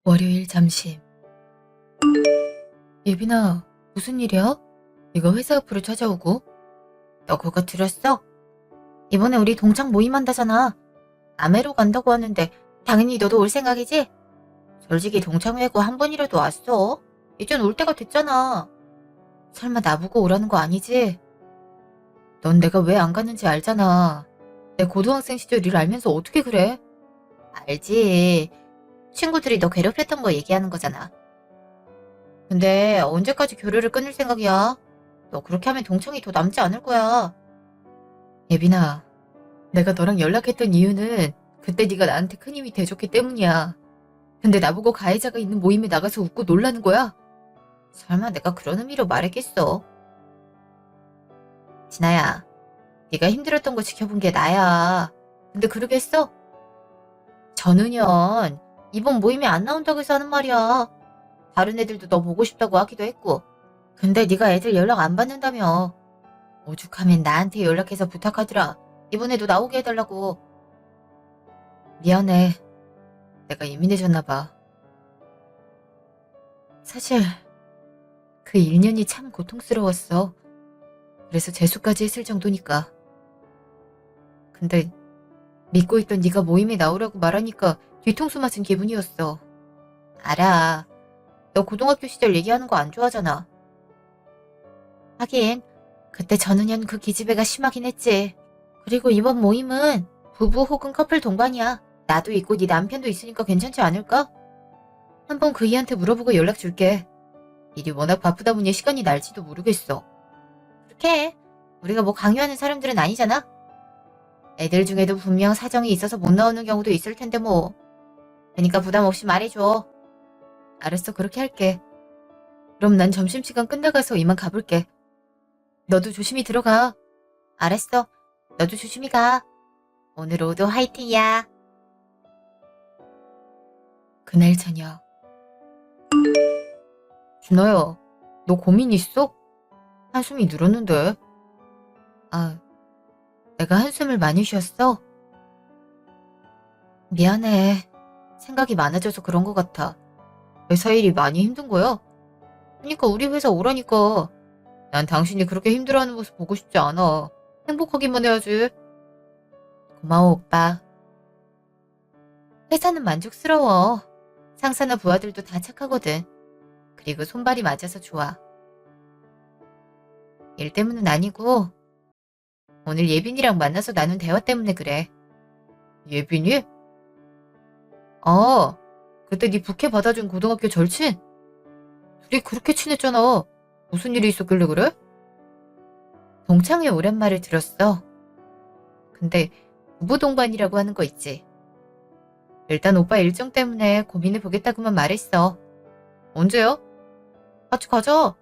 월요일 점심. 예빈아, 무슨 일이야? 네가 회사 앞으로 찾아오고. 너 그거 들었어? 이번에 우리 동창 모임한다잖아. 남해로 간다고 하는데 당연히 너도 올 생각이지? 솔직히 동창회고 한 번이라도 왔어. 이젠 올 때가 됐잖아. 설마 나보고 오라는 거 아니지? 넌 내가 왜 안 갔는지 알잖아. 내 고등학생 시절 일 알면서 어떻게 그래? 알지. 친구들이 너 괴롭혔던 거 얘기하는 거잖아. 근데 언제까지 교류를 끊을 생각이야? 너 그렇게 하면 동창이 더 남지 않을 거야. 예빈아, 내가 너랑 연락했던 이유는 그때 네가 나한테 큰 힘이 돼줬기 때문이야. 근데 나보고 가해자가 있는 모임에 나가서 웃고 놀라는 거야? 설마 내가 그런 의미로 말했겠어? 진아야, 네가 힘들었던 거 지켜본 게 나야. 근데 그러겠어? 전은현, 이번 모임에 안 나온다고 해서 하는 말이야. 다른 애들도 너 보고 싶다고 하기도 했고. 근데 네가 애들 연락 안 받는다며. 오죽하면 나한테 연락해서 부탁하더라. 이번에도 나오게 해달라고. 미안해. 내가 예민해졌나 봐. 사실 그 1년이 참 고통스러웠어. 그래서 재수까지 했을 정도니까. 근데 믿고 있던 네가 모임에 나오라고 말하니까 뒤통수 맞은 기분이었어. 알아. 너 고등학교 시절 얘기하는 거 안 좋아하잖아. 하긴 그때 전은현 그 기집애가 심하긴 했지. 그리고 이번 모임은 부부 혹은 커플 동반이야. 나도 있고 네 남편도 있으니까 괜찮지 않을까? 한번 그 이한테 물어보고 연락 줄게. 일이 워낙 바쁘다 보니 시간이 날지도 모르겠어. 그렇게 해. 우리가 뭐 강요하는 사람들은 아니잖아? 애들 중에도 분명 사정이 있어서 못 나오는 경우도 있을 텐데 뭐. 그러니까 부담 없이 말해줘. 알았어, 그렇게 할게. 그럼 난 점심시간 끝나가서 이만 가볼게. 너도 조심히 들어가. 알았어. 너도 조심히 가. 오늘 오도 화이팅이야. 그날 저녁. 준호야, 너 고민 있어? 한숨이 늘었는데. 아, 내가 한숨을 많이 쉬었어? 미안해. 생각이 많아져서 그런 것 같아. 회사 일이 많이 힘든 거야? 그러니까 우리 회사 오라니까. 난 당신이 그렇게 힘들어하는 모습 보고 싶지 않아. 행복하기만 해야지. 고마워, 오빠. 회사는 만족스러워. 상사나 부하들도 다 착하거든. 그리고 손발이 맞아서 좋아. 일 때문은 아니고 오늘 예빈이랑 만나서 나눈 대화 때문에 그래. 예빈이? 어, 그때 네 부케 받아준 고등학교 절친? 둘이 그렇게 친했잖아. 무슨 일이 있었길래 그래? 동창회 오랜말을 들었어. 근데 부부 동반이라고 하는 거 있지. 일단 오빠 일정 때문에 고민해보겠다고만 말했어. 언제요? 같이 가자.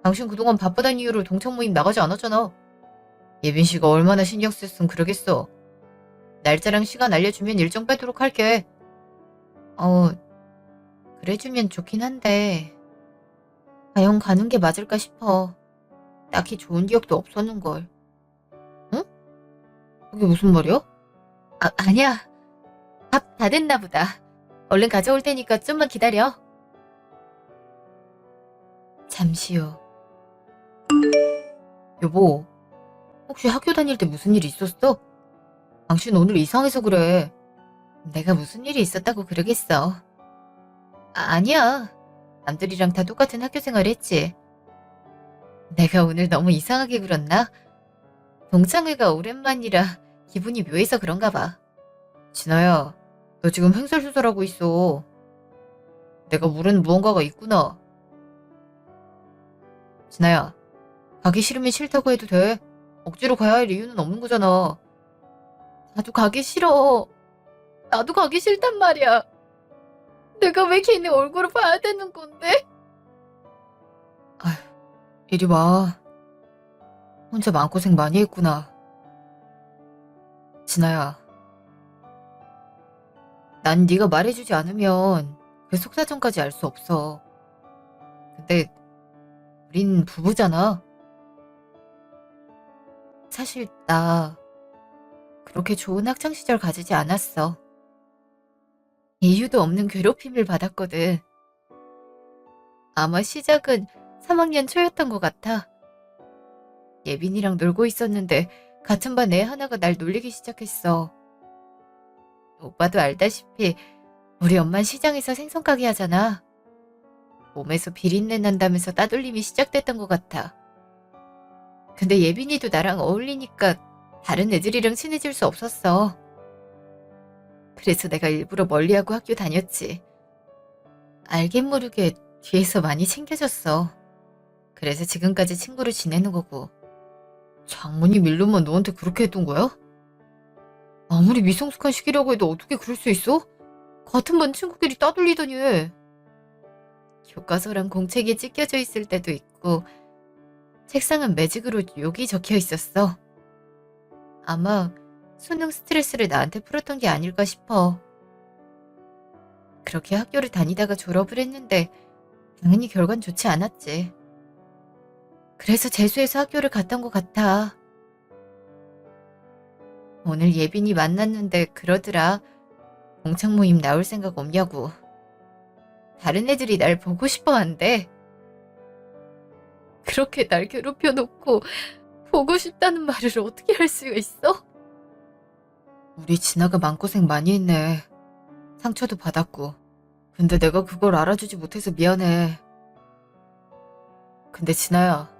당신 그동안 바쁘단 이유로 동창 모임 나가지 않았잖아. 예빈 씨가 얼마나 신경 쓰였으면 그러겠어. 날짜랑 시간 알려주면 일정 빼도록 할게. 어, 그래주면 좋긴 한데 과연 가는 게 맞을까 싶어. 딱히 좋은 기억도 없었는걸. 응? 그게 무슨 말이야? 아니야. 밥 다 됐나 보다. 얼른 가져올 테니까 좀만 기다려. 잠시 후. 여보, 혹시 학교 다닐 때 무슨 일 있었어? 당신 오늘 이상해서 그래. 내가 무슨 일이 있었다고 그러겠어. 아니야. 남들이랑 다 똑같은 학교 생활 했지. 내가 오늘 너무 이상하게 굴었나? 동창회가 오랜만이라 기분이 묘해서 그런가 봐. 진아야, 너 지금 횡설수설하고 있어. 내가 모르는 무언가가 있구나. 진아야, 가기 싫으면 싫다고 해도 돼. 억지로 가야 할 이유는 없는 거잖아. 나도 가기 싫어. 나도 가기 싫단 말이야. 내가 왜 걔네 얼굴을 봐야 되는 건데? 아휴, 이리 와. 혼자 마음고생 많이 했구나. 진아야, 난 네가 말해주지 않으면 그 속사정까지 알 수 없어. 근데 우린 부부잖아. 사실 나 그렇게 좋은 학창시절 가지지 않았어. 이유도 없는 괴롭힘을 받았거든. 아마 시작은 3학년 초였던 것 같아. 예빈이랑 놀고 있었는데 같은 반 애 하나가 날 놀리기 시작했어. 오빠도 알다시피 우리 엄만 시장에서 생선 가게 하잖아. 몸에서 비린내 난다면서 따돌림이 시작됐던 것 같아. 근데 예빈이도 나랑 어울리니까 다른 애들이랑 친해질 수 없었어. 그래서 내가 일부러 멀리하고 학교 다녔지. 알게 모르게 뒤에서 많이 챙겨줬어. 그래서 지금까지 친구로 지내는 거고. 장모님 일로만 너한테 그렇게 했던 거야? 아무리 미성숙한 시기라고 해도 어떻게 그럴 수 있어? 같은 반 친구끼리 따돌리더니. 교과서랑 공책이 찢겨져 있을 때도 있고 책상은 매직으로 욕이 적혀 있었어. 아마 수능 스트레스를 나한테 풀었던 게 아닐까 싶어. 그렇게 학교를 다니다가 졸업을 했는데 당연히 결과는 좋지 않았지. 그래서 재수해서 학교를 갔던 것 같아. 오늘 예빈이 만났는데 그러더라. 동창 모임 나올 생각 없냐고. 다른 애들이 날 보고 싶어 한대. 그렇게 날 괴롭혀 놓고 보고 싶다는 말을 어떻게 할 수가 있어? 우리 진아가 마음고생 많이 했네. 상처도 받았고. 근데 내가 그걸 알아주지 못해서 미안해. 근데 진아야,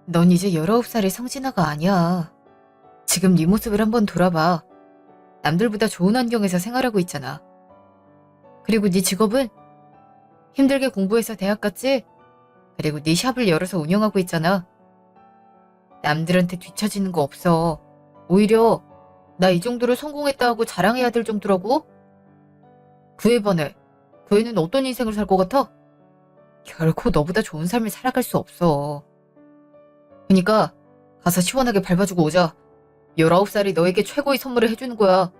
넌 이제 19살의 성진아가 아니야. 지금 네 모습을 한번 돌아봐. 남들보다 좋은 환경에서 생활하고 있잖아. 그리고 네 직업은 힘들게 공부해서 대학 갔지? 그리고 네 샵을 열어서 운영하고 있잖아. 남들한테 뒤처지는 거 없어. 오히려 나 이 정도로 성공했다 하고 자랑해야 될 정도라고? 그에 반해 그 애는 어떤 인생을 살 것 같아? 결코 너보다 좋은 삶을 살아갈 수 없어. 그러니까 가서 시원하게 밟아주고 오자. 19살이 너에게 최고의 선물을 해주는 거야.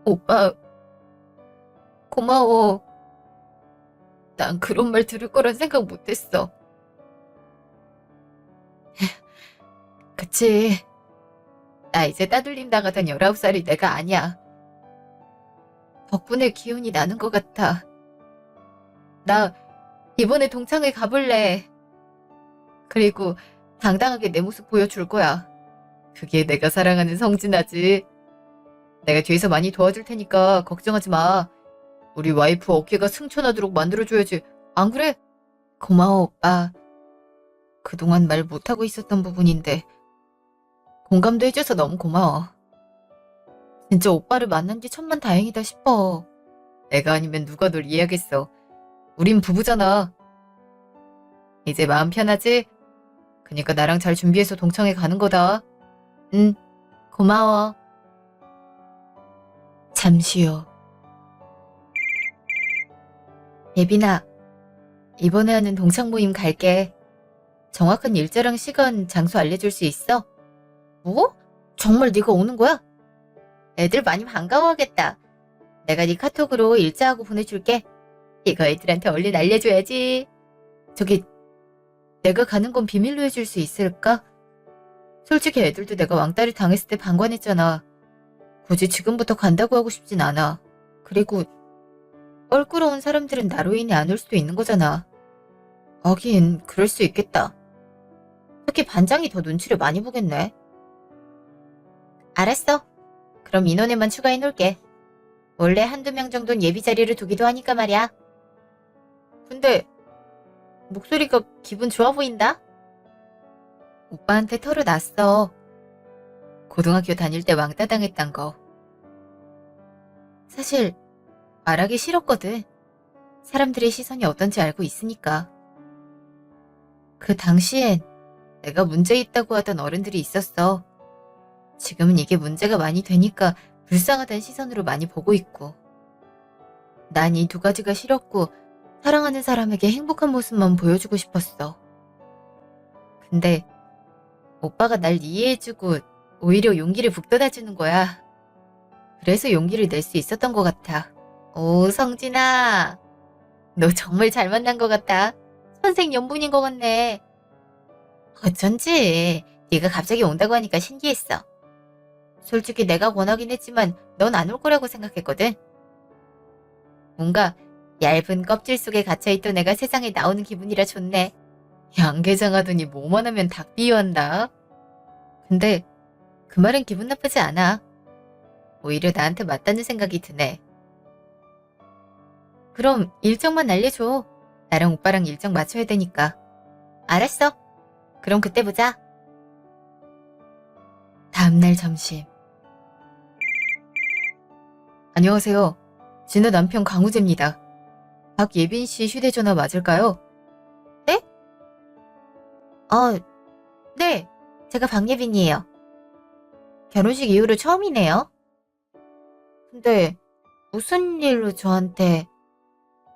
오빠, 고마워. 난 그런 말 들을 거란 생각 못했어. 그치. 나 이제 따돌림 당하던 19살이 내가 아니야. 덕분에 기운이 나는 것 같아. 나 이번에 동창회 가볼래. 그리고 당당하게 내 모습 보여줄 거야. 그게 내가 사랑하는 성진아지. 내가 뒤에서 많이 도와줄 테니까 걱정하지 마. 우리 와이프 어깨가 승천하도록 만들어줘야지. 안 그래? 고마워, 오빠. 그동안 말 못하고 있었던 부분인데 공감도 해줘서 너무 고마워. 진짜 오빠를 만난 지 천만다행이다 싶어. 내가 아니면 누가 널 이해하겠어. 우린 부부잖아. 이제 마음 편하지? 그니까 나랑 잘 준비해서 동창회 가는 거다. 응, 고마워. 잠시 후. 예빈아, 이번에 하는 동창 모임 갈게. 정확한 일자랑 시간, 장소 알려줄 수 있어? 뭐? 정말 네가 오는 거야? 애들 많이 반가워하겠다. 내가 네 카톡으로 일자하고 보내줄게. 이거 애들한테 얼른 알려줘야지. 저기, 내가 가는 건 비밀로 해줄 수 있을까? 솔직히 애들도 내가 왕따를 당했을 때 방관했잖아. 굳이 지금부터 간다고 하고 싶진 않아. 그리고 껄끄러운 사람들은 나로 인해 안 올 수도 있는 거잖아. 하긴 그럴 수 있겠다. 특히 반장이 더 눈치를 많이 보겠네. 알았어. 그럼 인원에만 추가해 놓을게. 원래 한두 명 정도는 예비 자리를 두기도 하니까 말이야. 근데 목소리가 기분 좋아 보인다? 오빠한테 털어놨어. 고등학교 다닐 때 왕따 당했단 거. 사실 말하기 싫었거든. 사람들의 시선이 어떤지 알고 있으니까. 그 당시엔 내가 문제 있다고 하던 어른들이 있었어. 지금은 이게 문제가 많이 되니까 불쌍하다는 시선으로 많이 보고 있고. 난 이 두 가지가 싫었고 사랑하는 사람에게 행복한 모습만 보여주고 싶었어. 근데 오빠가 날 이해해주고 오히려 용기를 북돋아주는 거야. 그래서 용기를 낼 수 있었던 것 같아. 오, 성진아. 너 정말 잘 만난 것 같다. 선생 연분인 것 같네. 어쩐지 네가 갑자기 온다고 하니까 신기했어. 솔직히 내가 권하긴 했지만 넌 안 올 거라고 생각했거든. 뭔가 얇은 껍질 속에 갇혀있던 애가 세상에 나오는 기분이라 좋네. 양계장하더니 뭐만 하면 닭 비유한다. 근데 그 말은 기분 나쁘지 않아. 오히려 나한테 맞다는 생각이 드네. 그럼 일정만 알려줘. 나랑 오빠랑 일정 맞춰야 되니까. 알았어. 그럼 그때 보자. 다음날 점심. 안녕하세요. 진우 남편 강우재입니다. 박예빈 씨 휴대전화 맞을까요? 네? 네. 제가 박예빈이에요. 결혼식 이후로 처음이네요. 근데 무슨 일로 저한테...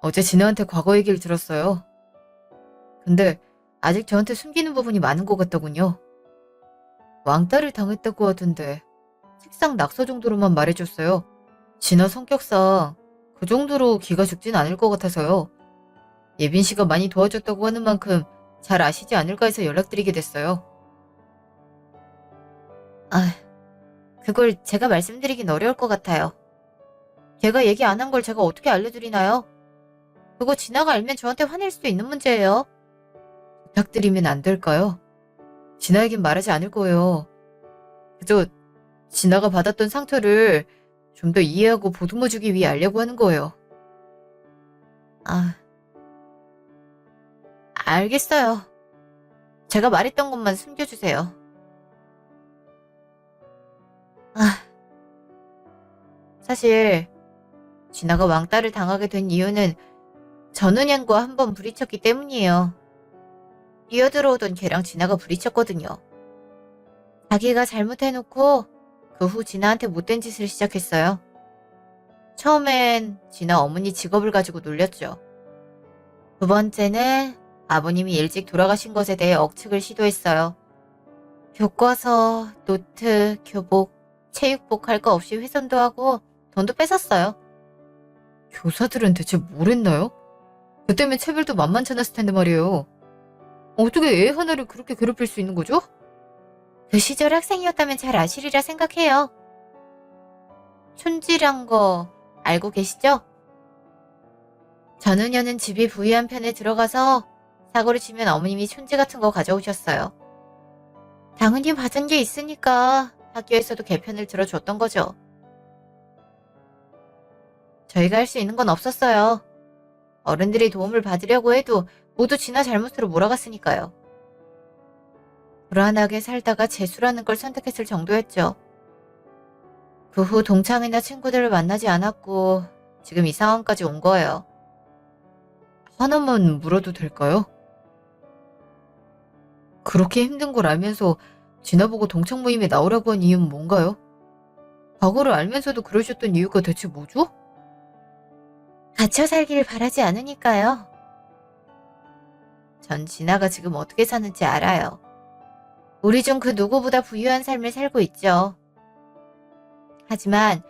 어제 진우한테 과거 얘기를 들었어요. 근데 아직 저한테 숨기는 부분이 많은 것 같더군요. 왕따를 당했다고 하던데 책상 낙서 정도로만 말해줬어요. 진아 성격상 그 정도로 기가 죽진 않을 것 같아서요. 예빈 씨가 많이 도와줬다고 하는 만큼 잘 아시지 않을까 해서 연락드리게 됐어요. 그걸 제가 말씀드리긴 어려울 것 같아요. 걔가 얘기 안 한 걸 제가 어떻게 알려드리나요? 그거 진아가 알면 저한테 화낼 수도 있는 문제예요. 부탁드리면 안 될까요? 진아에겐 말하지 않을 거예요. 그저 진아가 받았던 상처를 좀 더 이해하고 보듬어주기 위해 알려고 하는 거예요. 알겠어요. 제가 말했던 것만 숨겨주세요. 사실 진아가 왕따를 당하게 된 이유는 전은현과 한번 부딪혔기 때문이에요. 뛰어들어오던 걔랑 진아가 부딪혔거든요. 자기가 잘못해놓고 그 후 진아한테 못된 짓을 시작했어요. 처음엔 진아 어머니 직업을 가지고 놀렸죠. 두 번째는 아버님이 일찍 돌아가신 것에 대해 억측을 시도했어요. 교과서, 노트, 교복, 체육복 할 거 없이 훼손도 하고 돈도 뺏었어요. 교사들은 대체 뭘 했나요? 그 때문에 체벌도 만만찮았을 텐데 말이에요. 어떻게 애 하나를 그렇게 괴롭힐 수 있는 거죠? 그 시절 학생이었다면 잘 아시리라 생각해요. 촌지란 거 알고 계시죠? 전은현은 집이 부유한 편에 들어가서 사고를 치면 어머님이 촌지 같은 거 가져오셨어요. 당연히 받은 게 있으니까 학교에서도 개편을 들어줬던 거죠. 저희가 할 수 있는 건 없었어요. 어른들이 도움을 받으려고 해도 모두 진아 잘못으로 몰아갔으니까요. 불안하게 살다가 재수라는 걸 선택했을 정도였죠. 그 후 동창이나 친구들을 만나지 않았고 지금 이 상황까지 온 거예요. 하나만 물어도 될까요? 그렇게 힘든 걸 알면서 진아 보고 동창 모임에 나오라고 한 이유는 뭔가요? 과거를 알면서도 그러셨던 이유가 대체 뭐죠? 갇혀 살길 바라지 않으니까요. 전 진아가 지금 어떻게 사는지 알아요. 우리 중 그 누구보다 부유한 삶을 살고 있죠. 하지만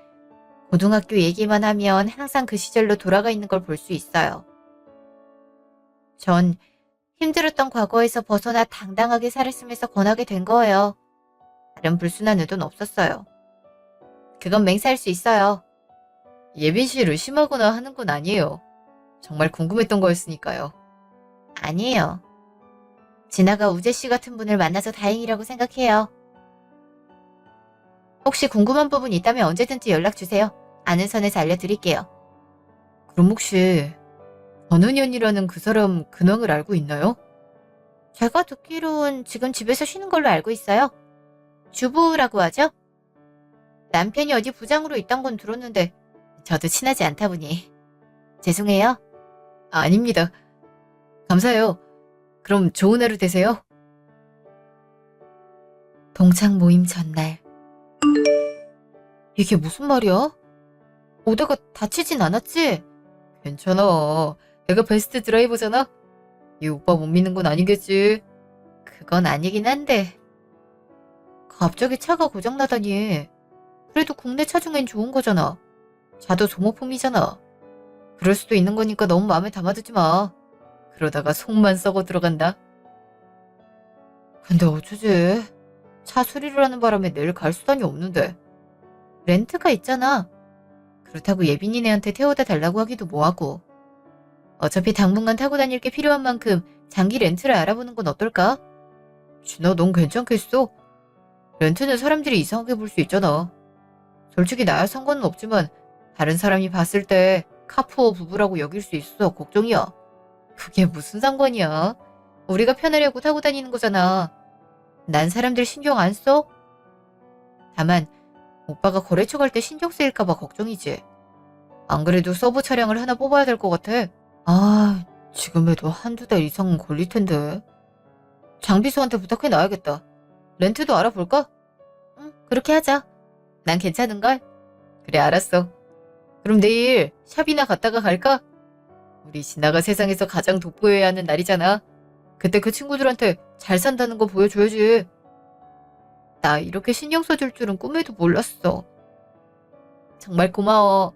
고등학교 얘기만 하면 항상 그 시절로 돌아가 있는 걸 볼 수 있어요. 전 힘들었던 과거에서 벗어나 당당하게 살았으면서 권하게 된 거예요. 다른 불순한 의도는 없었어요. 그건 맹세할 수 있어요. 예빈 씨를 의심하거나 하는 건 아니에요. 정말 궁금했던 거였으니까요. 아니에요. 진아가 우재 씨 같은 분을 만나서 다행이라고 생각해요. 혹시 궁금한 부분 있다면 언제든지 연락 주세요. 아는 선에서 알려드릴게요. 그럼 혹시 전은현이라는 그 사람 근황을 알고 있나요? 제가 듣기론 지금 집에서 쉬는 걸로 알고 있어요. 주부라고 하죠? 남편이 어디 부장으로 있던 건 들었는데 저도 친하지 않다 보니 죄송해요. 아닙니다. 감사해요. 그럼 좋은 하루 되세요. 동창 모임 전날. 이게 무슨 말이야? 오다가 다치진 않았지? 괜찮아. 내가 베스트 드라이버잖아? 이 오빠 못 믿는 건 아니겠지? 그건 아니긴 한데. 갑자기 차가 고장나다니. 그래도 국내 차 중엔 좋은 거잖아. 자도 소모품이잖아. 그럴 수도 있는 거니까 너무 마음에 담아두지 마. 그러다가 속만 썩어 들어간다. 근데 어쩌지? 차 수리를 하는 바람에 내일 갈 수단이 없는데. 렌트가 있잖아. 그렇다고 예빈이네한테 태워다 달라고 하기도 뭐하고. 어차피 당분간 타고 다닐 게 필요한 만큼 장기 렌트를 알아보는 건 어떨까? 진아, 넌 괜찮겠어? 렌트는 사람들이 이상하게 볼 수 있잖아. 솔직히 나야 상관은 없지만 다른 사람이 봤을 때 카푸어 부부라고 여길 수 있어 걱정이야. 그게 무슨 상관이야? 우리가 편하려고 타고 다니는 거잖아. 난 사람들 신경 안 써? 다만 오빠가 거래처 갈 때 신경 쓰일까 봐 걱정이지. 안 그래도 서브 차량을 하나 뽑아야 될 것 같아. 아, 지금에도 한두 달 이상은 걸릴 텐데. 장비수한테 부탁해 놔야겠다. 렌트도 알아볼까? 응, 그렇게 하자. 난 괜찮은걸? 그래, 알았어. 그럼 내일 샵이나 갔다가 갈까? 우리 진아가 세상에서 가장 돋보여야 하는 날이잖아. 그때 그 친구들한테 잘 산다는 거 보여줘야지. 나 이렇게 신경 써줄 줄은 꿈에도 몰랐어. 정말 고마워.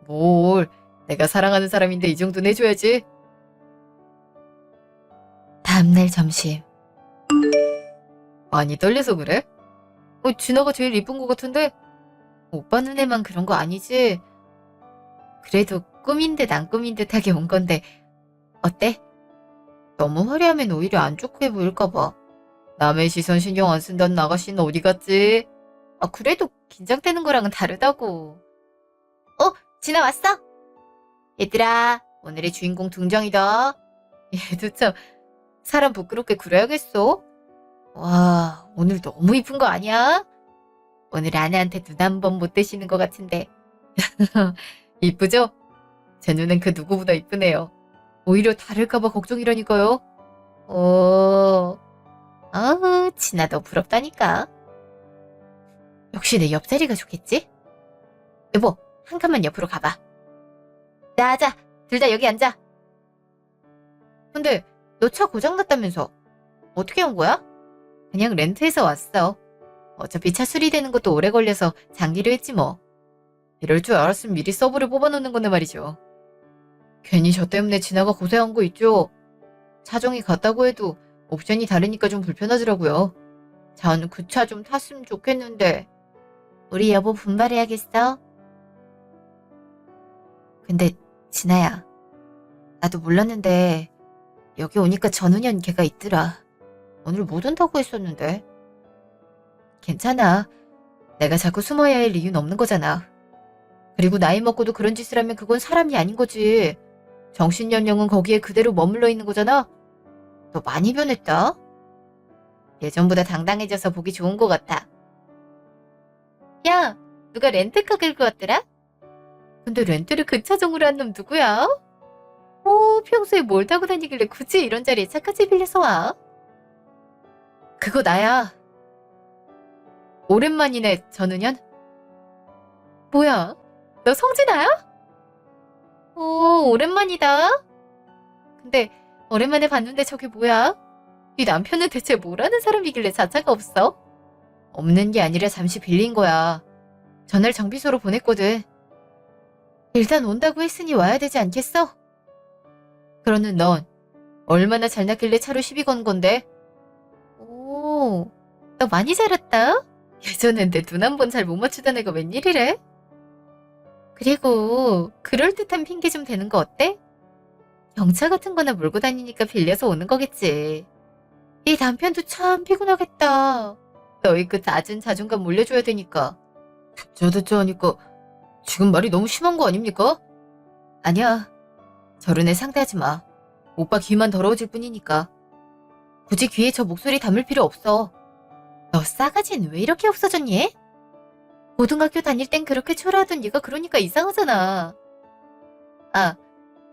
뭘, 내가 사랑하는 사람인데 이 정도는 해줘야지. 다음날 점심. 많이 떨려서 그래? 진아가 제일 이쁜 것 같은데? 오빠 눈에만 그런 거 아니지? 그래도 꿈인 듯 안 꿈인 듯하게 온 건데 어때? 너무 화려하면 오히려 안 좋게 보일까 봐. 남의 시선 신경 안 쓴다는 아가씨는 어디 갔지? 그래도 긴장되는 거랑은 다르다고. 진아 왔어? 얘들아, 오늘의 주인공 둥정이다. 얘도 참 사람 부끄럽게 그래야겠어? 와, 오늘 너무 이쁜 거 아니야? 오늘 아내한테 눈 한 번 못 떼시는 것 같은데. 이쁘죠? 제 눈엔 그 누구보다 이쁘네요. 오히려 다를까봐 걱정이라니까요. 아우, 진아 너 부럽다니까. 역시 내 옆자리가 좋겠지? 여보, 한 칸만 옆으로 가봐. 나자, 둘 다 여기 앉아. 근데 너 차 고장났다면서? 어떻게 온 거야? 그냥 렌트해서 왔어. 어차피 차 수리되는 것도 오래 걸려서 장기로 했지 뭐. 이럴 줄 알았으면 미리 서브를 뽑아놓는 건데 말이죠. 괜히 저 때문에 진아가 고생한 거 있죠? 차종이 같다고 해도 옵션이 다르니까 좀 불편하더라고요. 저는 그 차 좀 탔으면 좋겠는데. 우리 여보 분발해야겠어? 근데 진아야, 나도 몰랐는데 여기 오니까 전우년 걔가 있더라. 오늘 못 온다고 했었는데. 괜찮아. 내가 자꾸 숨어야 할 이유는 없는 거잖아. 그리고 나이 먹고도 그런 짓을 하면 그건 사람이 아닌 거지. 정신연령은 거기에 그대로 머물러 있는 거잖아. 너 많이 변했다. 예전보다 당당해져서 보기 좋은 것 같아. 야, 누가 렌트카 끌고 왔더라? 근데 렌트를 그 차종으로 한 놈 누구야? 평소에 뭘 타고 다니길래 굳이 이런 자리에 차까지 빌려서 와? 그거 나야. 오랜만이네, 전은현. 뭐야, 너 성진아야? 오랜만이다. 근데 오랜만에 봤는데 저게 뭐야? 네 남편은 대체 뭐라는 사람이길래 자차가 없어? 없는 게 아니라 잠시 빌린 거야. 전날 정비소로 보냈거든. 일단 온다고 했으니 와야 되지 않겠어? 그러는 넌 얼마나 잘났길래 차로 시비 건 건데? 너 많이 자랐다. 예전엔 내 눈 한 번 잘 못 맞추던 애가 웬일이래? 그리고 그럴듯한 핑계 좀 대는 거 어때? 경차 같은 거나 몰고 다니니까 빌려서 오는 거겠지. 네 남편도 참 피곤하겠다. 너희 그 낮은 자존감 물려줘야 되니까. 듣자 하니까 지금 말이 너무 심한 거 아닙니까? 아니야. 저런 애 상대하지 마. 오빠 귀만 더러워질 뿐이니까. 굳이 귀에 저 목소리 담을 필요 없어. 너 싸가지는 왜 이렇게 없어졌니? 고등학교 다닐 땐 그렇게 초라하던 네가 그러니까 이상하잖아.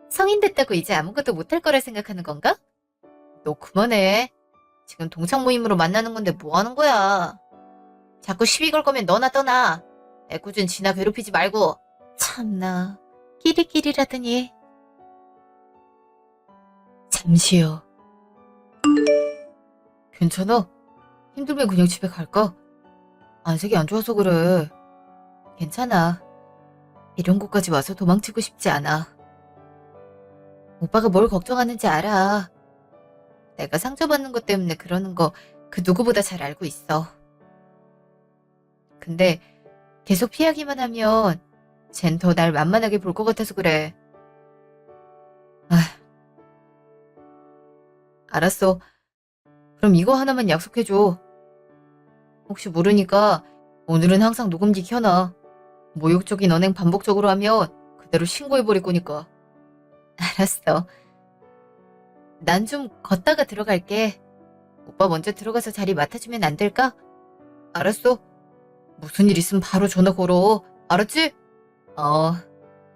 성인 됐다고 이제 아무것도 못할 거라 생각하는 건가? 너 그만해. 지금 동창 모임으로 만나는 건데 뭐 하는 거야? 자꾸 시비 걸 거면 너나 떠나. 애꿎은 지나 괴롭히지 말고. 참나, 끼리끼리라더니. 잠시 후. 괜찮아? 힘들면 그냥 집에 갈까? 안색이 안 좋아서 그래. 괜찮아. 이런 곳까지 와서 도망치고 싶지 않아. 오빠가 뭘 걱정하는지 알아. 내가 상처받는 것 때문에 그러는 거 그 누구보다 잘 알고 있어. 근데 계속 피하기만 하면 쟨 더 날 만만하게 볼 것 같아서 그래. 아, 알았어. 그럼 이거 하나만 약속해줘. 혹시 모르니까 오늘은 항상 녹음기 켜놔. 모욕적인 언행 반복적으로 하면 그대로 신고해버릴 거니까. 알았어. 난 좀 걷다가 들어갈게. 오빠 먼저 들어가서 자리 맡아주면 안 될까? 알았어. 무슨 일 있으면 바로 전화 걸어. 알았지? 어,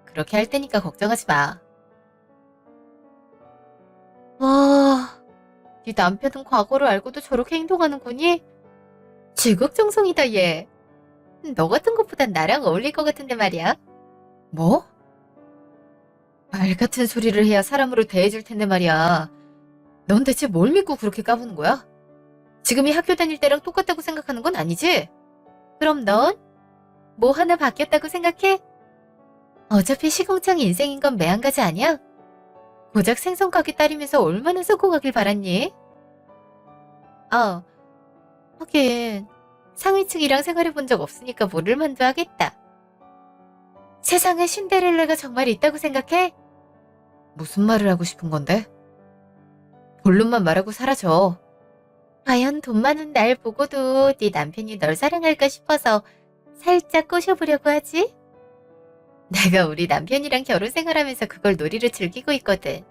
그렇게 할 테니까 걱정하지 마. 와, 네 남편은 과거를 알고도 저렇게 행동하는거니? 지극정성이다, 얘. 너 같은 것보단 나랑 어울릴 것 같은데 말이야. 뭐? 말 같은 소리를 해야 사람으로 대해줄 텐데 말이야. 넌 대체 뭘 믿고 그렇게 까부는 거야? 지금이 학교 다닐 때랑 똑같다고 생각하는 건 아니지? 그럼 넌? 뭐 하나 바뀌었다고 생각해? 어차피 시궁창 인생인 건 매한가지 아니야? 고작 생선가게 따리면서 얼마나 성공하길 바랐니? 하긴 상위층이랑 생활해본 적 없으니까 모를 만도 하겠다. 세상에 신데렐라가 정말 있다고 생각해? 무슨 말을 하고 싶은 건데? 본론만 말하고 사라져. 과연 돈 많은 날 보고도 네 남편이 널 사랑할까 싶어서 살짝 꼬셔보려고 하지? 내가 우리 남편이랑 결혼 생활하면서 그걸 놀이로 즐기고 있거든.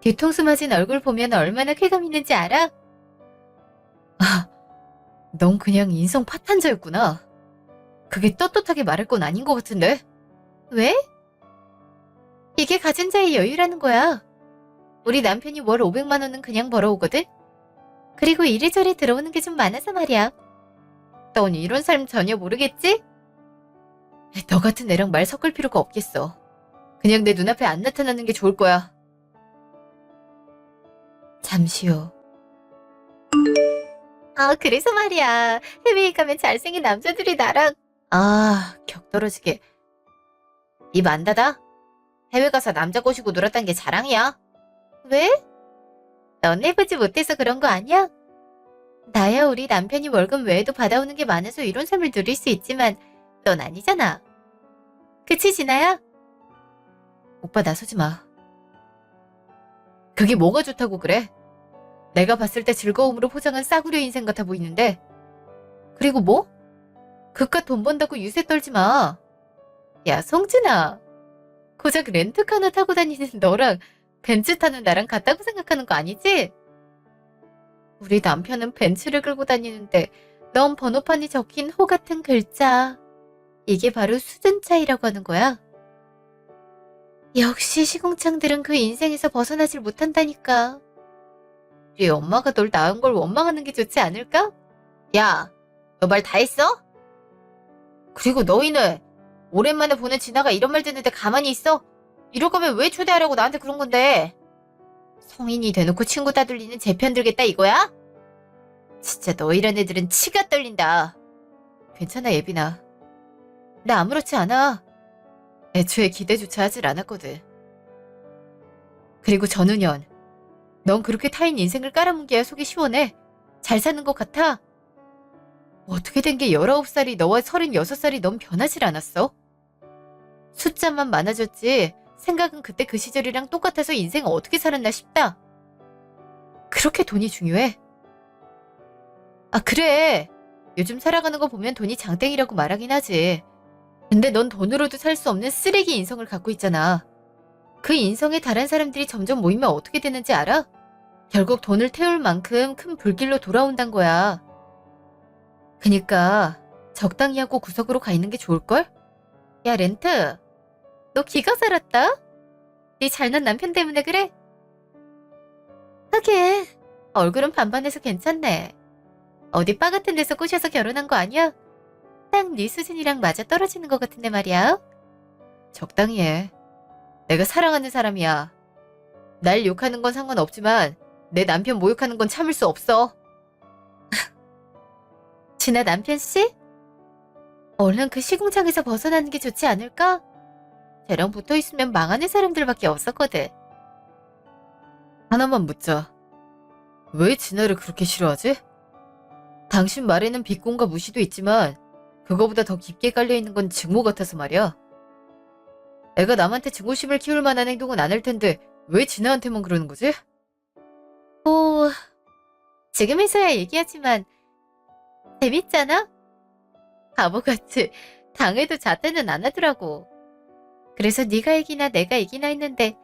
뒤통수 맞은 얼굴 보면 얼마나 쾌감 있는지 알아? 아, 넌 그냥 인성 파탄자였구나. 그게 떳떳하게 말할 건 아닌 것 같은데? 왜? 이게 가진 자의 여유라는 거야. 우리 남편이 월 500만 원은 그냥 벌어오거든? 그리고 이래저래 들어오는 게 좀 많아서 말이야. 넌 이런 삶 전혀 모르겠지? 너 같은 애랑 말 섞을 필요가 없겠어. 그냥 내 눈앞에 안 나타나는 게 좋을 거야. 잠시요. 그래서 말이야. 해외에 가면 잘생긴 남자들이 나랑 격 떨어지게. 입 안 닫아? 해외 가서 남자 꼬시고 놀았단 게 자랑이야? 왜? 넌 해보지 못해서 그런 거 아니야? 나야 우리 남편이 월급 외에도 받아오는 게 많아서 이런 삶을 누릴 수 있지만 넌 아니잖아. 그치, 진아야? 오빠 나서지 마. 그게 뭐가 좋다고 그래? 내가 봤을 때 즐거움으로 포장한 싸구려 인생 같아 보이는데. 그리고 뭐? 그깟 돈 번다고 유세 떨지 마. 야, 성진아. 고작 렌트카 하나 타고 다니는 너랑 벤츠 타는 나랑 같다고 생각하는 거 아니지? 우리 남편은 벤츠를 끌고 다니는데 넌 번호판이 적힌 호 같은 글자. 이게 바로 수준 차이라고 하는 거야. 역시 시궁창들은 그 인생에서 벗어나질 못한다니까. 우리 엄마가 널 낳은 걸 원망하는 게 좋지 않을까? 야, 너 말 다 했어? 그리고 너희는 오랜만에 보는 진아가 이런 말 듣는데 가만히 있어? 이럴 거면 왜 초대하려고 나한테 그런 건데? 성인이 대놓고 친구 따돌리는 제 편 들겠다 이거야? 진짜 너 이런 애들은 치가 떨린다. 괜찮아, 예빈아. 나 아무렇지 않아. 애초에 기대조차 하질 않았거든. 그리고 전은연, 넌 그렇게 타인 인생을 깔아뭉개야 속이 시원해. 잘 사는 것 같아. 어떻게 된 게 19살이 너와 36살이 넌 변하질 않았어? 숫자만 많아졌지 생각은 그때 그 시절이랑 똑같아서 인생 어떻게 살았나 싶다. 그렇게 돈이 중요해? 그래. 요즘 살아가는 거 보면 돈이 장땡이라고 말하긴 하지. 근데 넌 돈으로도 살 수 없는 쓰레기 인성을 갖고 있잖아. 그 인성에 다른 사람들이 점점 모이면 어떻게 되는지 알아? 결국 돈을 태울 만큼 큰 불길로 돌아온단 거야. 그니까 적당히 하고 구석으로 가 있는 게 좋을걸? 야, 렌트. 너 기가 살았다? 네 잘난 남편 때문에 그래? 하긴 얼굴은 반반해서 괜찮네. 어디 바 같은 데서 꼬셔서 결혼한 거 아니야? 딱 네 수준이랑 맞아 떨어지는 것 같은데 말이야. 적당히 해. 내가 사랑하는 사람이야. 날 욕하는 건 상관없지만 내 남편 모욕하는 건 참을 수 없어. 진아 남편씨? 얼른 그 시궁창에서 벗어나는 게 좋지 않을까? 쟤랑 붙어있으면 망하는 사람들밖에 없었거든. 하나만 묻자. 왜 진아를 그렇게 싫어하지? 당신 말에는 비꼰과 무시도 있지만 그거보다 더 깊게 깔려있는 건 증오 같아서 말이야. 애가 남한테 증오심을 키울 만한 행동은 안 할 텐데 왜 진아한테만 그러는 거지? 뭐 지금에서야 얘기하지만 재밌잖아? 바보같이 당해도 자퇴는 안 하더라고. 그래서 네가 이기나 내가 이기나 했는데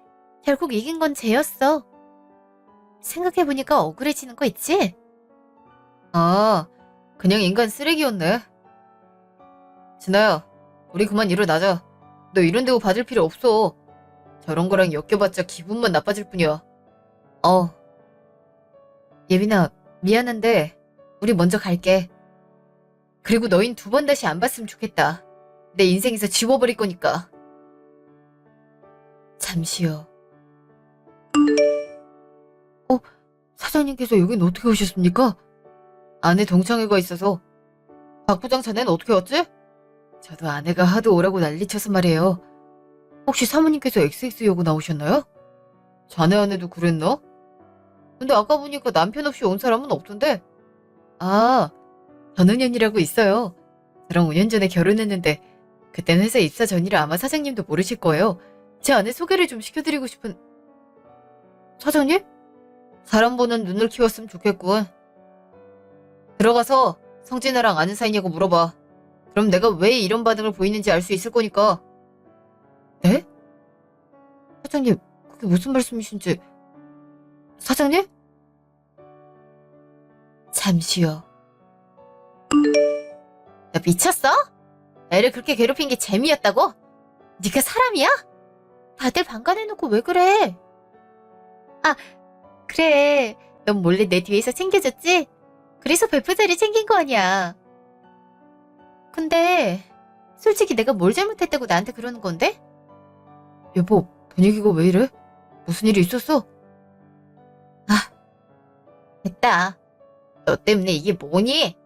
결국 이긴 건 쟤였어. 생각해보니까 억울해지는 거 있지? 아, 그냥 인간 쓰레기였네. 진아야, 우리 그만 일어나자. 너 이런 데고 받을 필요 없어. 저런 거랑 엮여봤자 기분만 나빠질 뿐이야. 어, 예빈아, 미안한데 우리 먼저 갈게. 그리고 너흰 두 번 다시 안 봤으면 좋겠다. 내 인생에서 지워버릴 거니까. 잠시요. 사장님께서 여긴 어떻게 오셨습니까? 아내 동창회가 있어서. 박 부장 자네는 어떻게 왔지? 저도 아내가 하도 오라고 난리쳐서 말이에요. 혹시 사모님께서 XX 여고 나오셨나요? 자네 아내도 그랬나? 근데 아까 보니까 남편 없이 온 사람은 없던데. 아, 전은연이라고 있어요. 저랑 5년 전에 결혼했는데 그땐 회사 입사 전이라 아마 사장님도 모르실 거예요. 제 아내 소개를 좀 시켜드리고 싶은... 사장님? 사람 보는 눈을 키웠으면 좋겠군. 들어가서 성진아랑 아는 사이냐고 물어봐. 그럼 내가 왜 이런 반응을 보이는지 알 수 있을 거니까. 네? 사장님, 그게 무슨 말씀이신지... 사장님? 잠시요. 너 미쳤어? 애를 그렇게 괴롭힌 게 재미였다고? 네가 사람이야? 다들 방관해놓고 왜 그래? 아, 그래. 넌 몰래 내 뒤에서 챙겨줬지? 그래서 배프자리 챙긴 거 아니야. 근데 솔직히 내가 뭘 잘못했다고 나한테 그러는 건데? 여보, 분위기가 왜 이래? 무슨 일이 있었어? 아, 됐다. 너 때문에 이게 뭐니?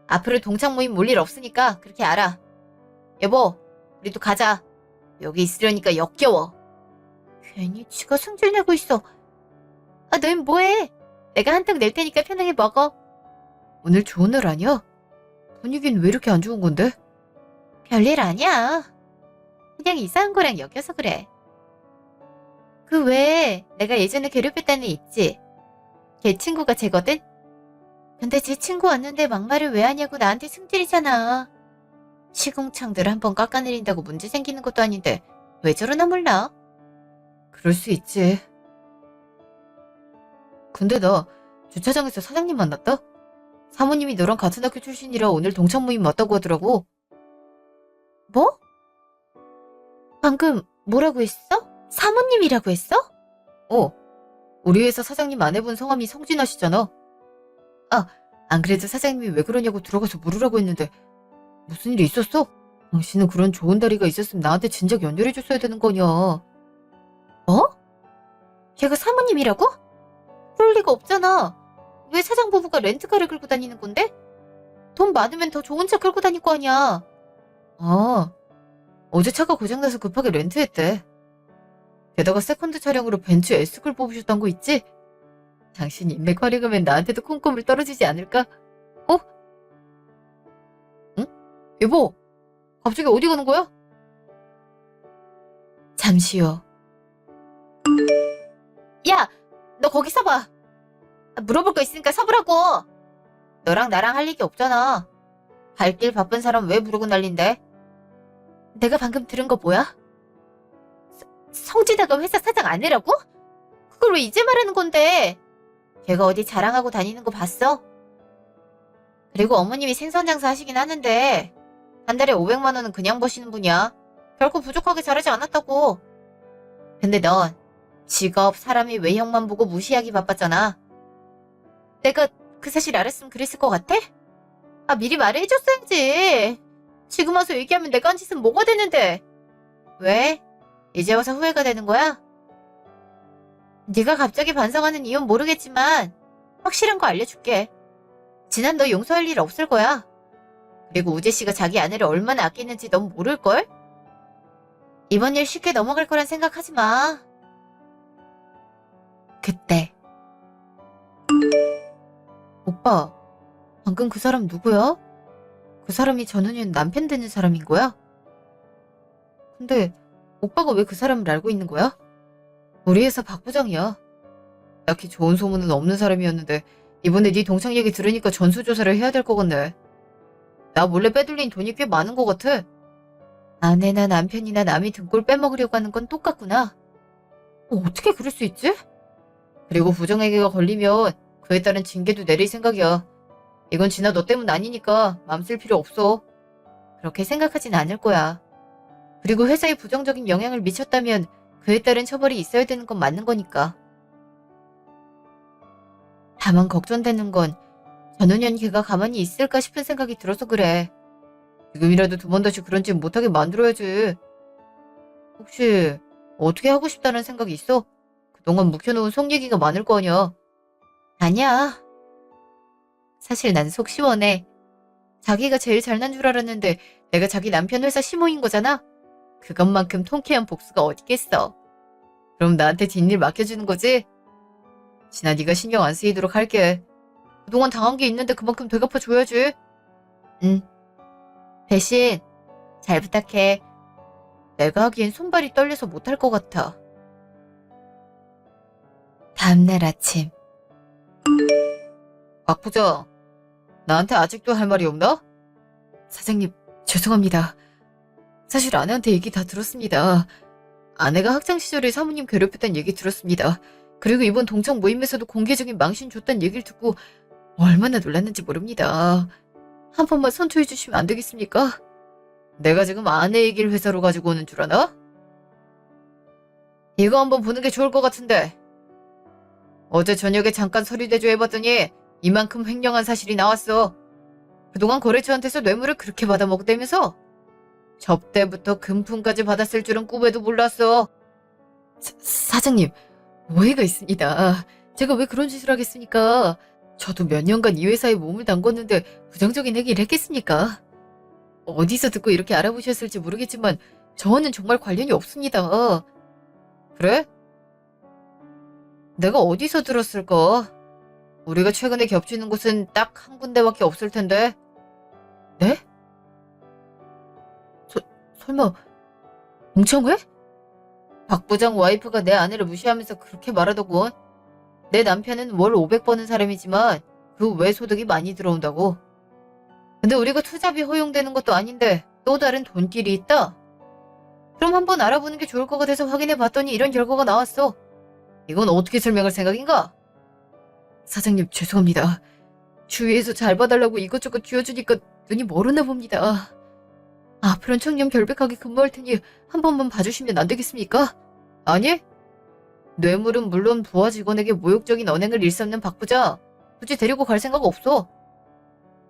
앞으로 동창 모임 몰 일 없으니까 그렇게 알아. 여보, 우리도 가자. 여기 있으려니까 역겨워. 괜히 지가 승질 내고 있어. 아, 너희 뭐해? 내가 한턱 낼 테니까 편하게 먹어. 오늘 좋은 날 아니야? 분위기는 왜 이렇게 안 좋은 건데? 별일 아니야. 그냥 이상한 거랑 엮여서 그래. 그 외에 내가 예전에 괴롭혔다는 애 있지? 걔 친구가 쟤거든? 근데 쟤 친구 왔는데 막말을 왜 하냐고 나한테 승질이잖아. 시궁창들 한번 깎아내린다고 문제 생기는 것도 아닌데 왜 저러나 몰라? 그럴 수 있지. 근데 나 주차장에서 사장님 만났다? 사모님이 너랑 같은 학교 출신이라 오늘 동창 모임 맞다고 하더라고. 뭐? 방금 뭐라고 했어? 사모님이라고 했어? 어. 우리 회사 사장님 아내분 성함이 성진아시잖아. 아, 안 그래도 사장님이 왜 그러냐고 들어가서 물으라고 했는데 무슨 일이 있었어? 당신은 그런 좋은 다리가 있었으면 나한테 진작 연결해줬어야 되는 거냐. 어? 걔가 사모님이라고? 그럴 리가 없잖아. 왜 사장 부부가 렌트카를 끌고 다니는 건데? 돈 많으면 더 좋은 차 끌고 다닐 거 아니야. 아, 어제 차가 고장나서 급하게 렌트했대. 게다가 세컨드 차량으로 벤츠 S클 뽑으셨단 거 있지? 당신 인맥 활용하면 나한테도 콩고물 떨어지지 않을까? 어? 응? 여보, 갑자기 어디 가는 거야? 잠시요. 야, 너 거기 서봐. 물어볼 거 있으니까 서보라고. 너랑 나랑 할 얘기 없잖아. 갈 길 바쁜 사람 왜 부르고 난린데? 내가 방금 들은 거 뭐야? 성진아가 회사 사장 아내라고? 그걸 왜 이제 말하는 건데? 걔가 어디 자랑하고 다니는 거 봤어? 그리고 어머님이 생선 장사 하시긴 하는데 한 달에 500만 원은 그냥 버시는 분이야. 결코 부족하게 잘하지 않았다고. 근데 넌 직업, 사람이 외형만 보고 무시하기 바빴잖아. 내가 그 사실 알았으면 그랬을 것 같아? 아, 미리 말을 해줬어야지. 지금 와서 얘기하면 내가 한 짓은 뭐가 되는데. 왜? 이제 와서 후회가 되는 거야? 네가 갑자기 반성하는 이유는 모르겠지만 확실한 거 알려줄게. 지난 너 용서할 일 없을 거야. 그리고 우재 씨가 자기 아내를 얼마나 아끼는지 넌 모를걸? 이번 일 쉽게 넘어갈 거란 생각하지 마. 그때 오빠, 방금 그 사람 누구야? 그 사람이 전은현 남편 되는 사람인 거야? 근데 오빠가 왜 그 사람을 알고 있는 거야? 우리 회사 박 부장이야. 딱히 좋은 소문은 없는 사람이었는데 이번에 네 동창 얘기 들으니까 전수조사를 해야 될 것 같네. 나 몰래 빼돌린 돈이 꽤 많은 것 같아. 아내나 남편이나 남이 등골 빼먹으려고 하는 건 똑같구나. 어떻게 그럴 수 있지? 그리고 부정행위가 걸리면 그에 따른 징계도 내릴 생각이야. 이건 진아 너 때문 아니니까 맘 쓸 필요 없어. 그렇게 생각하진 않을 거야. 그리고 회사에 부정적인 영향을 미쳤다면 그에 따른 처벌이 있어야 되는 건 맞는 거니까. 다만 걱정되는 건 전은현 걔가 가만히 있을까 싶은 생각이 들어서 그래. 지금이라도 두 번 다시 그런 짓 못하게 만들어야지. 혹시 어떻게 하고 싶다는 생각이 있어? 그동안 묵혀놓은 속 얘기가 많을 거 아니야. 아니야. 사실 난 속 시원해. 자기가 제일 잘난 줄 알았는데 내가 자기 남편 회사 시모인 거잖아. 그것만큼 통쾌한 복수가 어딨겠어. 그럼 나한테 뒷일 맡겨주는 거지? 진아 네가 신경 안 쓰이도록 할게. 그동안 당한 게 있는데 그만큼 되갚아줘야지. 응. 대신 잘 부탁해. 내가 하기엔 손발이 떨려서 못할 것 같아. 다음날 아침. 박 부장, 나한테 아직도 할 말이 없나? 사장님, 죄송합니다. 사실 아내한테 얘기 다 들었습니다. 아내가 학창시절에 사모님 괴롭혔다는 얘기 들었습니다. 그리고 이번 동창 모임에서도 공개적인 망신 줬다는 얘기를 듣고 얼마나 놀랐는지 모릅니다. 한 번만 선처해 주시면 안 되겠습니까? 내가 지금 아내 얘기를 회사로 가지고 오는 줄 아나? 이거 한번 보는 게 좋을 것 같은데. 어제 저녁에 잠깐 서류대조 해봤더니 이만큼 횡령한 사실이 나왔어. 그동안 거래처한테서 뇌물을 그렇게 받아먹었다면서? 접대부터 금품까지 받았을 줄은 꿈에도 몰랐어. 사장님, 오해가 있습니다. 제가 왜 그런 짓을 하겠습니까? 저도 몇 년간 이 회사에 몸을 담궜는데 부정적인 얘기를 했겠습니까? 어디서 듣고 이렇게 알아보셨을지 모르겠지만 저와는 정말 관련이 없습니다. 그래? 내가 어디서 들었을까? 우리가 최근에 겹치는 곳은 딱 한 군데밖에 없을 텐데. 네? 설마 공청회? 박 부장 와이프가 내 아내를 무시하면서 그렇게 말하더군. 내 남편은 월 500 버는 사람이지만 그 외 소득이 많이 들어온다고. 근데 우리가 투잡이 허용되는 것도 아닌데 또 다른 돈길이 있다? 그럼 한번 알아보는 게 좋을 것 같아서 확인해 봤더니 이런 결과가 나왔어. 이건 어떻게 설명할 생각인가? 사장님, 죄송합니다. 주위에서 잘 봐달라고 이것저것 쥐어주니까 눈이 멀었나 봅니다. 앞으로는 청렴 결백하게 근무할 테니 한 번만 봐주시면 안 되겠습니까? 아니? 뇌물은 물론 부하 직원에게 모욕적인 언행을 일삼는 박 부장. 굳이 데리고 갈 생각 없어.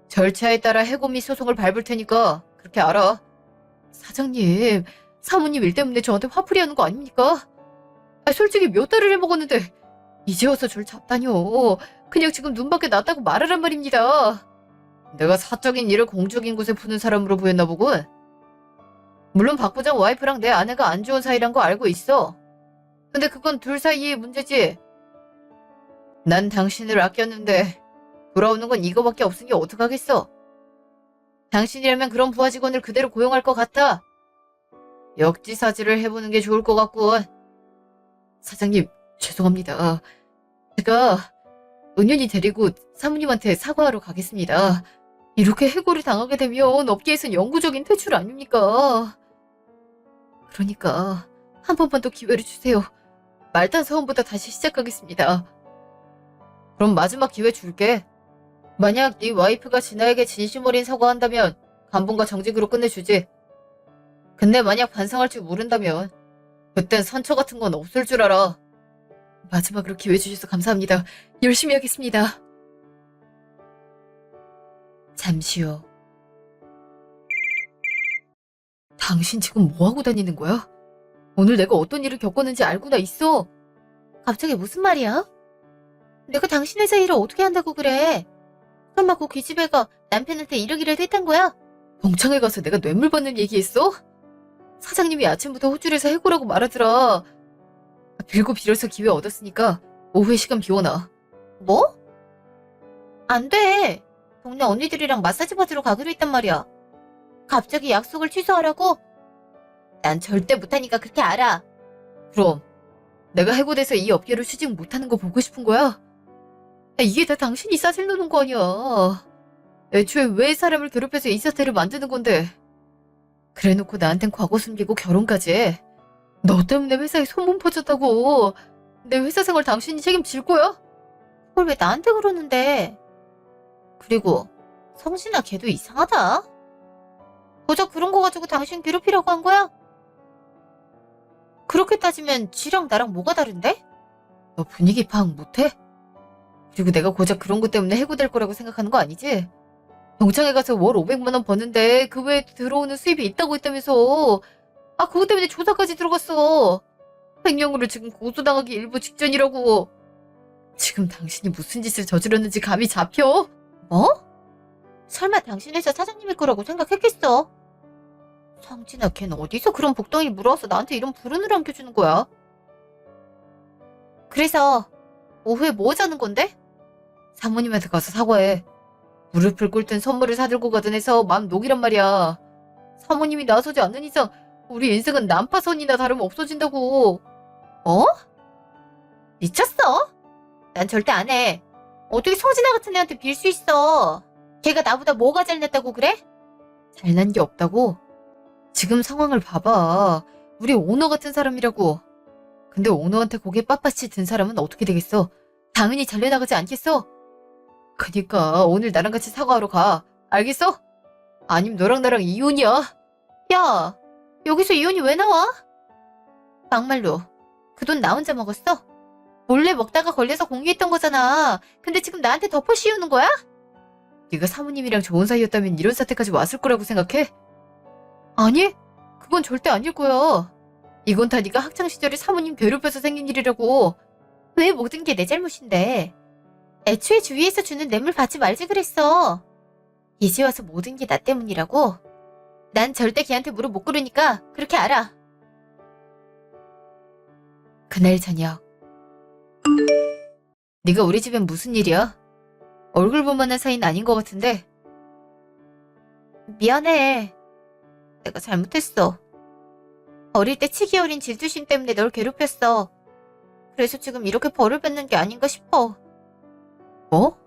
절차에 따라 해고 및 소송을 밟을 테니까 그렇게 알아. 사장님, 사모님 일 때문에 저한테 화풀이 하는 거 아닙니까? 솔직히 몇 달을 해먹었는데 이제 와서 절 잡다뇨. 그냥 지금 눈밖에 났다고 말하란 말입니다. 내가 사적인 일을 공적인 곳에 푸는 사람으로 보였나 보군. 물론 박 부장 와이프랑 내 아내가 안 좋은 사이란 거 알고 있어. 근데 그건 둘 사이의 문제지. 난 당신을 아꼈는데 돌아오는 건 이거밖에 없으니 어떡하겠어. 당신이라면 그런 부하 직원을 그대로 고용할 것 같아. 역지사지를 해보는 게 좋을 것 같군. 사장님, 죄송합니다. 제가 은연히 데리고 사모님한테 사과하러 가겠습니다. 이렇게 해고를 당하게 되면 업계에선 영구적인 퇴출 아닙니까? 그러니까 한 번만 더 기회를 주세요. 말단 사원보다 다시 시작하겠습니다. 그럼 마지막 기회 줄게. 만약 네 와이프가 진아에게 진심 어린 사과한다면 감봉과 정직으로 끝내주지. 근데 만약 반성할 줄 모른다면 그땐 선처 같은 건 없을 줄 알아. 마지막으로 기회 주셔서 감사합니다. 열심히 하겠습니다. 잠시 후. 당신 지금 뭐하고 다니는 거야? 오늘 내가 어떤 일을 겪었는지 알고나 있어. 갑자기 무슨 말이야? 내가 당신 회사 일을 어떻게 한다고 그래? 설마 그 기집애가 남편한테 이러기라도 했단 거야? 동창회 가서 내가 뇌물 받는 얘기했어? 사장님이 아침부터 호출해서 해고라고 말하더라. 빌고 빌어서 기회 얻었으니까 오후에 시간 비워놔. 뭐? 안 돼. 동네 언니들이랑 마사지 받으러 가기로 했단 말이야. 갑자기 약속을 취소하라고? 난 절대 못하니까 그렇게 알아. 그럼 내가 해고돼서 이 업계로 취직 못하는 거 보고 싶은 거야? 야, 이게 다 당신이 싸질 노는 거 아니야. 애초에 왜 사람을 괴롭혀서 이 사태를 만드는 건데. 그래놓고 나한텐 과거 숨기고 결혼까지 해. 너 때문에 회사에 소문 퍼졌다고. 내 회사 생활 당신이 책임질 거야? 그걸 왜 나한테 그러는데? 그리고 성진아 걔도 이상하다. 고작 그런 거 가지고 당신 괴롭히려고 한 거야? 그렇게 따지면 지랑 나랑 뭐가 다른데? 너 분위기 파악 못해? 그리고 내가 고작 그런 것 때문에 해고될 거라고 생각하는 거 아니지? 농장에 가서 월 500만 원 버는데 그 외에 들어오는 수입이 있다고 했다면서. 아, 그것 때문에 조사까지 들어갔어. 횡령으로 지금 고소당하기 일보 직전이라고. 지금 당신이 무슨 짓을 저질렀는지 감이 잡혀? 뭐? 설마 당신 회사 사장님일 거라고 생각했겠어? 성진아 걔는 어디서 그런 복덩이 물어와서 나한테 이런 불운을 안겨주는 거야? 그래서 오후에 뭐 하자는 건데? 사모님한테 가서 사과해. 무릎을 꿇든 선물을 사들고 가든 해서 마음 녹이란 말이야. 사모님이 나서지 않는 이상 우리 인생은 난파선이나 다름 없어진다고. 어? 미쳤어? 난 절대 안 해. 어떻게 성진아 같은 애한테 빌 수 있어? 걔가 나보다 뭐가 잘났다고 그래? 잘난 게 없다고? 지금 상황을 봐봐. 우리 오너 같은 사람이라고. 근데 오너한테 고개 빳빳이 든 사람은 어떻게 되겠어? 당연히 잘려나가지 않겠어? 그니까 오늘 나랑 같이 사과하러 가. 알겠어? 아님 너랑 나랑 이혼이야. 야, 여기서 이혼이 왜 나와? 막말로 그 돈 나 혼자 먹었어? 몰래 먹다가 걸려서 공유했던 거잖아. 근데 지금 나한테 덮어 씌우는 거야? 네가 사모님이랑 좋은 사이였다면 이런 사태까지 왔을 거라고 생각해? 아니, 그건 절대 아닐 거야. 이건 다 네가 학창시절에 사모님 괴롭혀서 생긴 일이라고. 왜 모든 게 내 잘못인데? 애초에 주위에서 주는 뇌물 받지 말지 그랬어. 이제 와서 모든 게 나 때문이라고? 난 절대 걔한테 무릎 못 꿇으니까 그렇게 알아. 그날 저녁. 네가 우리 집엔 무슨 일이야? 얼굴 볼만한 사이는 아닌 것 같은데. 미안해. 내가 잘못했어. 어릴 때 치기 어린 질투심 때문에 널 괴롭혔어. 그래서 지금 이렇게 벌을 받는 게 아닌가 싶어. 뭐?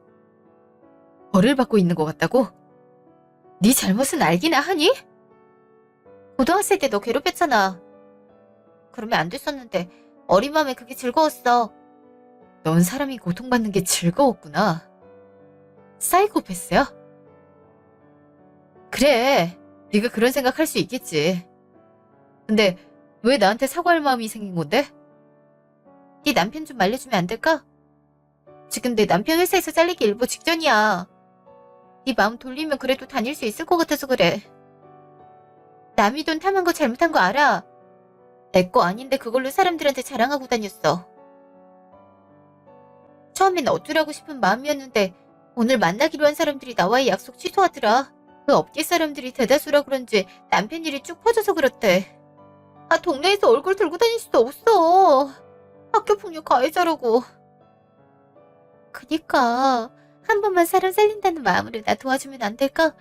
벌을 받고 있는 것 같다고? 네 잘못은 알기나 하니? 고등학생 때 너 괴롭혔잖아. 그러면 안 됐었는데 어린 마음에 그게 즐거웠어. 넌 사람이 고통받는 게 즐거웠구나. 사이코패스야? 그래, 네가 그런 생각할 수 있겠지. 근데 왜 나한테 사과할 마음이 생긴 건데? 네 남편 좀 말려주면 안 될까? 지금 내 남편 회사에서 잘리기 일보 직전이야. 네 마음 돌리면 그래도 다닐 수 있을 것 같아서 그래. 남이 돈 탐한 거 잘못한 거 알아. 내 거 아닌데 그걸로 사람들한테 자랑하고 다녔어. 처음엔 어쩌라고 싶은 마음이었는데 오늘 만나기로 한 사람들이 나와의 약속 취소하더라. 그 업계 사람들이 대다수라 그런지 남편 일이 쭉 퍼져서 그렇대. 아, 동네에서 얼굴 들고 다닐 수도 없어. 학교폭력 가해자라고. 그니까 한 번만 사람 살린다는 마음으로 나 도와주면 안 될까?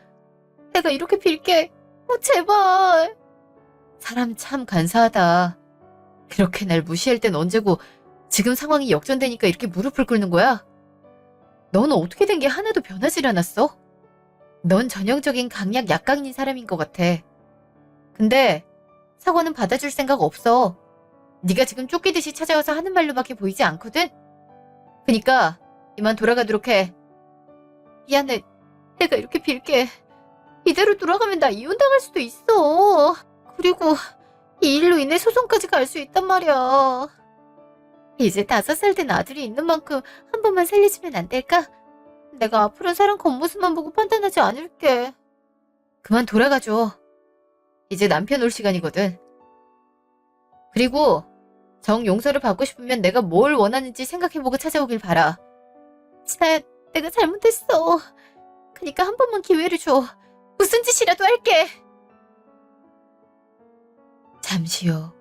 내가 이렇게 빌게. 제발. 사람 참 간사하다. 그렇게 날 무시할 땐 언제고 지금 상황이 역전되니까 이렇게 무릎을 꿇는 거야? 넌 어떻게 된 게 하나도 변하질 않았어? 넌 전형적인 강약 약강인 사람인 것 같아. 근데 사과는 받아줄 생각 없어. 네가 지금 쫓기듯이 찾아와서 하는 말로밖에 보이지 않거든? 그니까 이만 돌아가도록 해. 미안해. 내가 이렇게 빌게. 이대로 돌아가면 나 이혼당할 수도 있어. 그리고 이 일로 인해 소송까지 갈 수 있단 말이야. 이제 5살 된 아들이 있는 만큼 한 번만 살려주면 안 될까? 내가 앞으로는 사람 겉모습만 보고 판단하지 않을게. 그만 돌아가줘. 이제 남편 올 시간이거든. 그리고 정 용서를 받고 싶으면 내가 뭘 원하는지 생각해보고 찾아오길 바라. 내가 잘못했어. 그니까 한 번만 기회를 줘. 무슨 짓이라도 할게. 잠시요.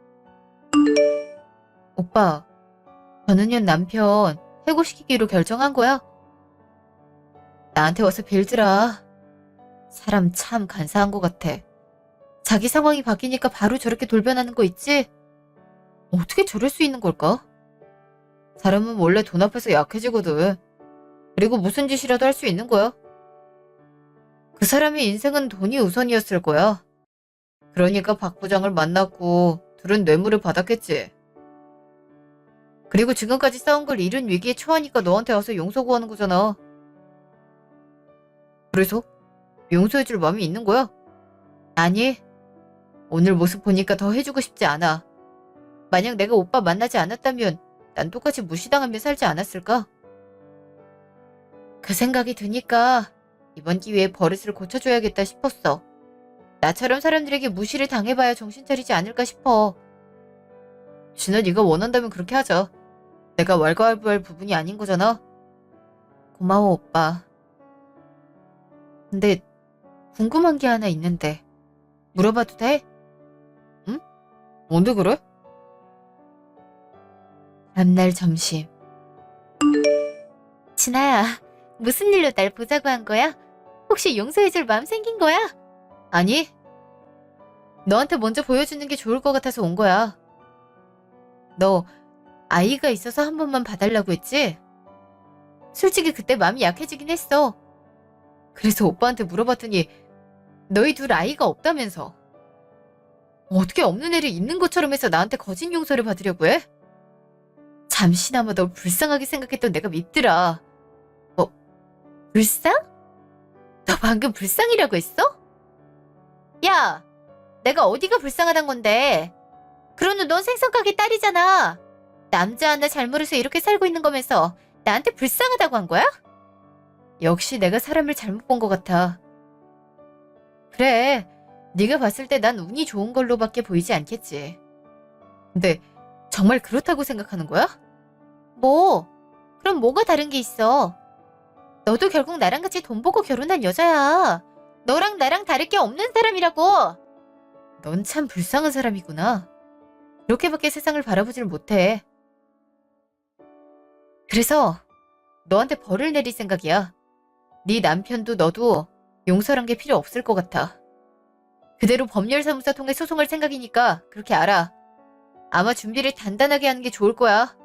오빠, 전은현 남편 해고시키기로 결정한 거야? 나한테 와서 빌더라. 사람 참 간사한 것 같아. 자기 상황이 바뀌니까 바로 저렇게 돌변하는 거 있지? 어떻게 저럴 수 있는 걸까? 사람은 원래 돈 앞에서 약해지거든. 그리고 무슨 짓이라도 할 수 있는 거야. 그 사람의 인생은 돈이 우선이었을 거야. 그러니까 박 부장을 만났고 둘은 뇌물을 받았겠지. 그리고 지금까지 싸운 걸 이른 위기에 처하니까 너한테 와서 용서 구하는 거잖아. 그래서 용서해줄 마음이 있는 거야? 아니, 오늘 모습 보니까 더 해주고 싶지 않아. 만약 내가 오빠 만나지 않았다면 난 똑같이 무시당하며 살지 않았을까? 그 생각이 드니까 이번 기회에 버릇을 고쳐줘야겠다 싶었어. 나처럼 사람들에게 무시를 당해봐야 정신 차리지 않을까 싶어. 진아, 네가 원한다면 그렇게 하자. 내가 왈가왈부할 부분이 아닌 거잖아. 고마워, 오빠. 근데 궁금한 게 하나 있는데 물어봐도 돼? 응? 뭔데 그래? 다음날 점심. 진아야, 무슨 일로 날 보자고 한 거야? 혹시 용서해줄 마음 생긴 거야? 아니, 너한테 먼저 보여주는 게 좋을 것 같아서 온 거야. 너 아이가 있어서 한 번만 봐달라고 했지? 솔직히 그때 마음이 약해지긴 했어. 그래서 오빠한테 물어봤더니 너희 둘 아이가 없다면서. 어떻게 없는 애를 있는 것처럼 해서 나한테 거짓 용서를 받으려고 해? 잠시나마 널 불쌍하게 생각했던 내가 밉더라. 뭐, 불쌍? 너 방금 불쌍이라고 했어? 야, 내가 어디가 불쌍하단 건데. 그러는 넌 생선가게 딸이잖아. 남자 하나 잘못해서 이렇게 살고 있는 거면서 나한테 불쌍하다고 한 거야? 역시 내가 사람을 잘못 본 것 같아. 그래, 네가 봤을 때 난 운이 좋은 걸로밖에 보이지 않겠지. 근데 정말 그렇다고 생각하는 거야? 뭐? 그럼 뭐가 다른 게 있어? 너도 결국 나랑 같이 돈 보고 결혼한 여자야. 너랑 나랑 다를 게 없는 사람이라고. 넌 참 불쌍한 사람이구나. 그렇게밖에 세상을 바라보질 못해. 그래서 너한테 벌을 내릴 생각이야. 네 남편도 너도 용서란 게 필요 없을 것 같아. 그대로 법률사무소 통해 소송할 생각이니까 그렇게 알아. 아마 준비를 단단하게 하는 게 좋을 거야.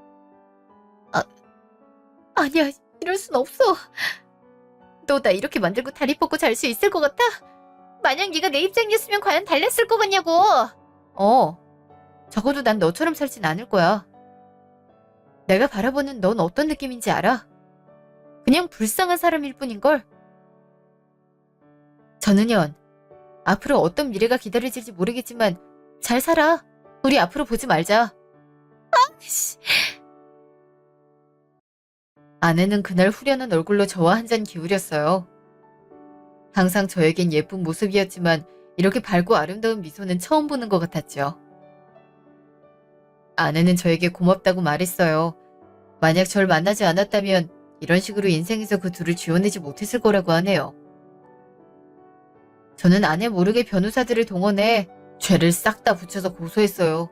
아니야, 이럴 순 없어. 너 나 이렇게 만들고 다리 뻗고 잘 수 있을 것 같아? 만약 네가 내 입장이었으면 과연 달랬을 것 같냐고. 적어도 난 너처럼 살진 않을 거야. 내가 바라보는 넌 어떤 느낌인지 알아? 그냥 불쌍한 사람일 뿐인걸. 전은연, 앞으로 어떤 미래가 기다려질지 모르겠지만 잘 살아. 우리 앞으로 보지 말자. 아내는 그날 후련한 얼굴로 저와 한 잔 기울였어요. 항상 저에겐 예쁜 모습이었지만 이렇게 밝고 아름다운 미소는 처음 보는 것 같았죠. 아내는 저에게 고맙다고 말했어요. 만약 절 만나지 않았다면 이런 식으로 인생에서 그 둘을 지워내지 못했을 거라고 하네요. 저는 아내 모르게 변호사들을 동원해 죄를 싹 다 붙여서 고소했어요.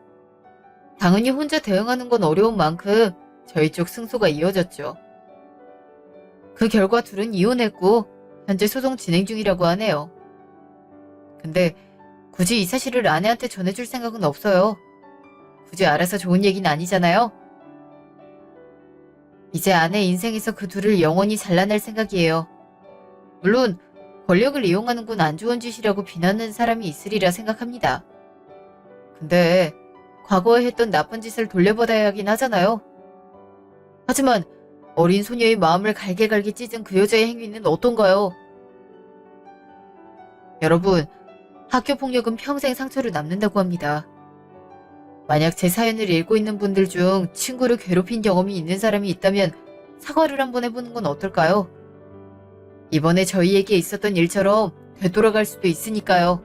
당연히 혼자 대응하는 건 어려운 만큼 저희 쪽 승소가 이어졌죠. 그 결과 둘은 이혼했고 현재 소송 진행 중이라고 하네요. 근데 굳이 이 사실을 아내한테 전해줄 생각은 없어요. 굳이 알아서 좋은 얘기는 아니잖아요. 이제 아내 인생에서 그 둘을 영원히 잘라낼 생각이에요. 물론 권력을 이용하는 건 안 좋은 짓이라고 비난하는 사람이 있으리라 생각합니다. 근데 과거에 했던 나쁜 짓을 돌려받아야 하긴 하잖아요. 하지만 어린 소녀의 마음을 갈게갈게 찢은 그 여자의 행위는 어떤가요? 여러분, 학교폭력은 평생 상처를 남는다고 합니다. 만약 제 사연을 읽고 있는 분들 중 친구를 괴롭힌 경험이 있는 사람이 있다면 사과를 한번 해보는 건 어떨까요? 이번에 저희에게 있었던 일처럼 되돌아갈 수도 있으니까요.